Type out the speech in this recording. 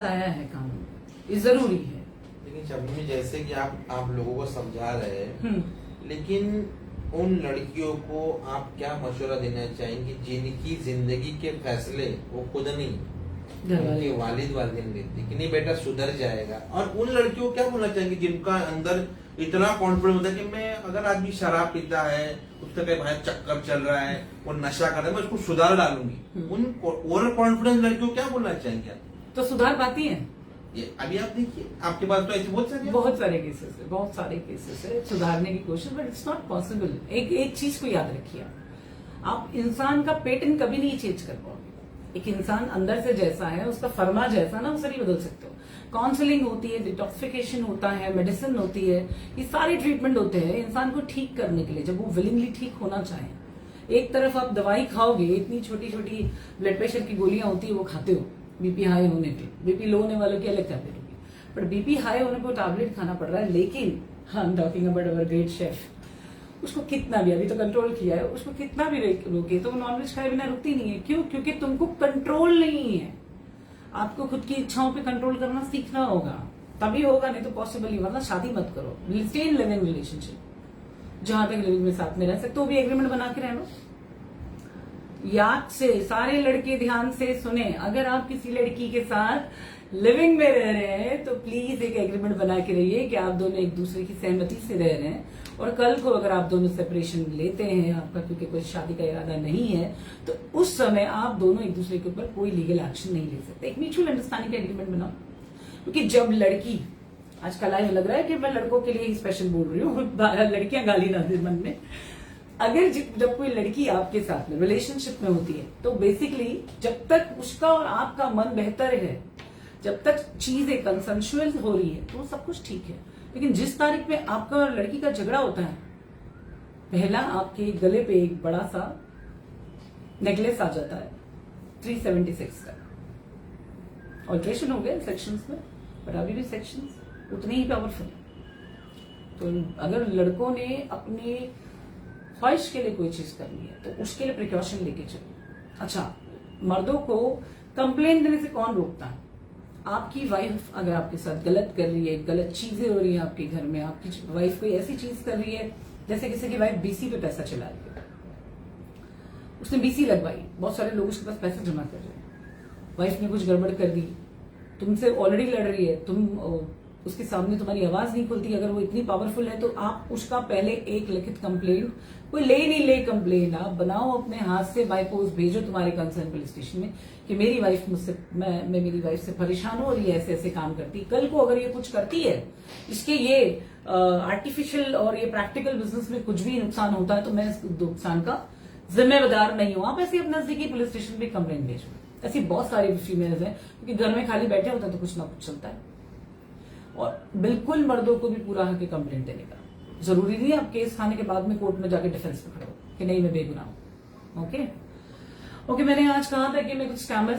आया है कानून, ये जरूरी है। लेकिन शबनम, जैसे कि आप लोगों को समझा रहे हैं, लेकिन उन लड़कियों को आप क्या मशवरा देना चाहेंगे जिनकी जिंदगी के फैसले वो खुद नहीं, उनके वालिद वालिदैन लेते कि नहीं बेटा सुधर जाएगा, और उन लड़कियों को क्या बोलना चाहेंगे जिनका अंदर इतना कॉन्फिडेंस होता है कि मैं अगर आदमी शराब पीता है, उसका कहीं बाहर चक्कर चल रहा है, वो नशा कर रहा है, मैं उसको सुधार डालूंगी, उन ओवर कॉन्फिडेंस लड़कियों को क्या बोलना चाहेंगे आप? तो सुधार पाती है ये अभी आप देखिए, आपके पास तो ऐसे बहुत सारे केसेस है सुधारने की कोशिश, बट इट्स नॉट पॉसिबल। एक चीज को याद रखिए, आप इंसान का पैटर्न कभी नहीं चेंज कर पाओगे। एक इंसान अंदर से जैसा है, उसका फर्मा जैसा ना, उसे नहीं बदल सकते हो। काउंसलिंग होती है, डिटॉक्सिफिकेशन होता है, मेडिसिन होती है, ये सारे ट्रीटमेंट होते हैं इंसान को ठीक करने के लिए, जब वो विलिंगली ठीक होना चाहे। एक तरफ आप दवाई खाओगे, इतनी छोटी छोटी ब्लड प्रेशर की गोलियां होती है, वो खाते हो बीपी हाई होने पे, बीपी लो होने वालों की अलग टैबलेट होगी, बट बीपी हाई होने पे टैबलेट खाना पड़ रहा है। लेकिन I am talking about our great chef, उसको कितना भी, अभी तो कंट्रोल किया है, उसको कितना भी रोके तो वो नॉनवेज खाए बिना रुकती नहीं है। क्यों? क्योंकि तुमको कंट्रोल नहीं है। आपको खुद की इच्छाओं पे कंट्रोल करना सीखना होगा, तभी होगा, नहीं तो पॉसिबल ही। वरना शादी मत करो, स्टे इन लिविंग रिलेशनशिप, जहां तक लिविंग में साथ में रह सकते हो, भी एग्रीमेंट बना के रह लो। याद से, सारे लड़के ध्यान से सुने, अगर आप किसी लड़की के साथ लिविंग में रह रहे हैं तो प्लीज एक एग्रीमेंट बना के रहिए कि आप दोनों एक दूसरे की सहमति से रह रहे हैं, और कल को अगर आप दोनों सेपरेशन लेते हैं, आपका क्योंकि कोई शादी का इरादा नहीं है, तो उस समय आप दोनों एक दूसरे के ऊपर कोई लीगल एक्शन नहीं ले सकते। एक म्यूचुअल अंडरस्टैंडिंग का एग्रीमेंट बनाओ। क्योंकि जब लड़की, आजकल लाइव लग रहा है कि मैं लड़कों के लिए ही स्पेशल बोल रही हूँ, लड़कियां गाली ना दे मन में। अगर जब कोई लड़की आपके साथ में रिलेशनशिप में होती है, तो बेसिकली जब तक उसका और आपका मन बेहतर है, जब तक चीजें कंसेंशुअल हो रही है, तो सब कुछ ठीक है। लेकिन जिस तारीख में आपका और लड़की का झगड़ा होता है, पहला आपके गले पे एक बड़ा सा नेकलेस आ जाता है 376 का। ऑल्ट्रेशन हो गया सेक्शंस में, बट अभी भी सेक्शंस उतने ही पावरफुल। तो अगर लड़कों ने अपने ख्वाहिश के लिए कोई चीज करनी है, तो उसके लिए प्रिकॉशन लेके चलो। अच्छा, मर्दों को कंप्लेंट देने से कौन रोकता है? आपकी वाइफ अगर आपके साथ गलत कर रही है, गलत चीजें हो रही है आपके घर में, आपकी वाइफ कोई ऐसी चीज कर रही है, जैसे किसी की वाइफ बीसी पे पैसा चला रही है, उसने बीसी लगवाई, बहुत सारे लोग उसके पास पैसा जमा कर रहे हैं, वाइफ ने कुछ गड़बड़ कर दी, तुमसे ऑलरेडी लड़ रही है, तुम उसके सामने तुम्हारी आवाज नहीं खुलती, अगर वो इतनी पावरफुल है, तो आप उसका पहले एक लिखित कंप्लेंट, कोई ले नहीं ले कंप्लेंट, आप बनाओ अपने हाथ से, बाय पोस्ट भेजो तुम्हारे कंसर्न पुलिस स्टेशन में कि मेरी वाइफ मुझसे, मैं मेरी वाइफ से परेशान हो रही है, ऐसे ऐसे काम करती। कल को अगर ये कुछ करती है, इसके ये आर्टिफिशियल और ये प्रैक्टिकल बिजनेस में कुछ भी नुकसान होता है, तो मैं इस नुकसान का जिम्मेदार नहीं हूं। आप ऐसे अपने नजदीकी पुलिस स्टेशन पे कंप्लेंट भेजो। ऐसी बहुत सारी फीमेल्स हैं, क्योंकि घर में खाली बैठे होते हैं तो कुछ ना कुछ चलता है। और बिल्कुल मर्दों को भी पूरा हक है कंप्लेंट देने का। जरूरी नहीं आप केस खाने के बाद में कोर्ट में जाके डिफेंस में खड़े हो कि नहीं मैं बेगुनाह हूं। ओके, मैंने आज कहा था कि मैं कुछ स्कैमर